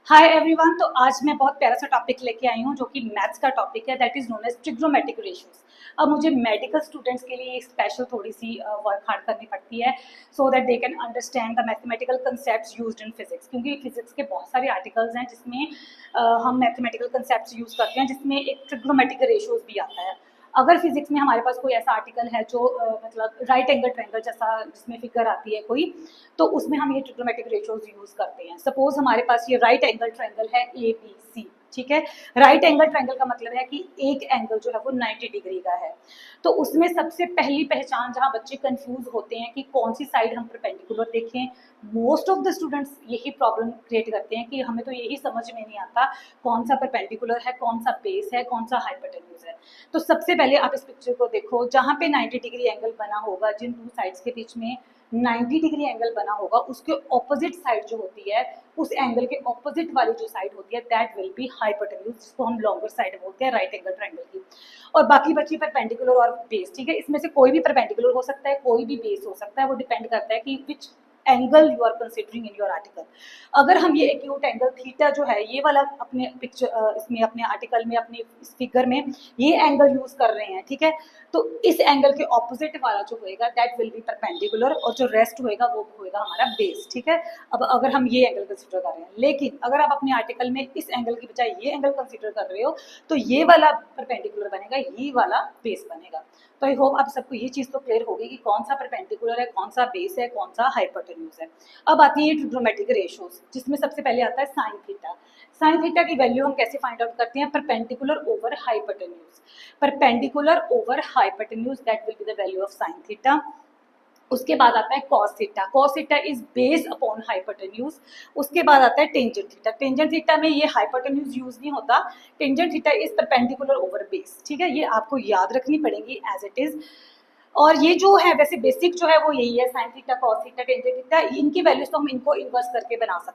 Hi everyone. तो आज मैं बहुत प्यारा सा टॉपिक लेके आई हूँ जो कि मैथ्स का टॉपिक है, that is known as trigonometric ratios. अब मुझे मेडिकल स्टूडेंट्स के लिए स्पेशल थोड़ी सी वर्क हार्ड करनी पड़ती है so that they can understand the mathematical concepts used in physics, क्योंकि फिजिक्स के बहुत सारे आर्टिकल्स हैं जिसमें हम मैथमेटिकल कंसेप्ट्स यूज़ करते हैं, जिसमें एक ट्रिग्नोमेट्रिक रेशियोज भी आता है। अगर फिजिक्स में हमारे पास कोई ऐसा आर्टिकल है जो मतलब राइट एंगल ट्रायंगल जैसा जिसमें फिगर आती है कोई, तो उसमें हम ये ट्रिग्नोमेट्रिक रेशियोज यूज करते हैं। सपोज हमारे पास ये राइट एंगल ट्रायंगल है ए बी सी, ठीक है। राइट एंगल ट्रायंगल का मतलब है कि एक एंगल जो है वो 90 डिग्री का है। तो उसमें सबसे पहली पहचान जहां बच्चे कंफ्यूज होते हैं कि कौन सी साइड हम परपेंडिकुलर देखें, मोस्ट ऑफ द स्टूडेंट्स यही प्रॉब्लम क्रिएट करते हैं कि हमें तो यही समझ में नहीं आता कौन सा परपेंडिकुलर है, कौन सा बेस है, कौन सा हाइपोटेन्यूज है। तो सबसे पहले आप इस पिक्चर को देखो, जहां पे 90 डिग्री एंगल बना होगा, जिन दो साइड्स के बीच में 90 डिग्री एंगल बना होगा, उसके ऑपोजिट साइड जो होती है, उस एंगल के ऑपोजिट वाली जो साइड होती है, दैट विल बी हाइपोटेन्यूज, जिसको हम लॉन्गर साइड बोलते हैं राइट एंगल ट्रायंगल की। और बाकी बची परपेंडिकुलर और बेस, ठीक है। इसमें से कोई भी परपेंडिकुलर हो सकता है, कोई भी बेस हो सकता है, वो डिपेंड करता है कि which angle you are considering in your article. अगर हम ये एक्यूट एंगल थीटा जो है, ये वाला अपने पिक्चर इसमें अपने आर्टिकल में अपने इस फिगर में ये एंगल यूज कर रहे हैं, ठीक है, तो इस एंगल के ऑपोजिट वाला जो होएगा दैट विल बी परपेंडिकुलर, और जो रेस्ट होएगा वो होएगा हमारा बेस, ठीक है। अब अगर हम ये एंगल कंसिडर कर रहे हैं, लेकिन अगर आप अपने आर्टिकल में इस एंगल की बजाय ये एंगल कंसिडर कर रहे हो, तो ये वाला परपेंडिकुलर बनेगा, ये वाला बेस बनेगा। तो आई होप आप सबको ये चीज तो क्लियर होगी कि कौन सा परपेंडिकुलर है, कौन सा बेस है, कौन सा हाइपोटेन्यूज है। अब आती है ट्रिग्नोमेट्रिक रेशियोज, जिसमें सबसे पहले आता है साइन थीटा। साइन थीटा की वैल्यू हम कैसे फाइंड आउट करते हैं? Perpendicular over hypotenuse. Perpendicular over hypotenuse, that will be the value of sine theta. उसके बाद आता है cos theta. Cos theta is based upon hypotenuse. उसके बाद आता है टेंजेंट थीटा। टेंजेंट थीटा में ये हाइपोटेन्यूज यूज नहीं होता। Tangent theta is perpendicular over base, ठीक है। ये आपको याद रखनी पड़ेगी एज इट इज। और ये जो है वैसे बेसिक जो है वो यही है, sine theta, cos theta, tangent theta, इनकी वैल्यूज तो हम इनको इन्वर्स करके बना सकते हैं।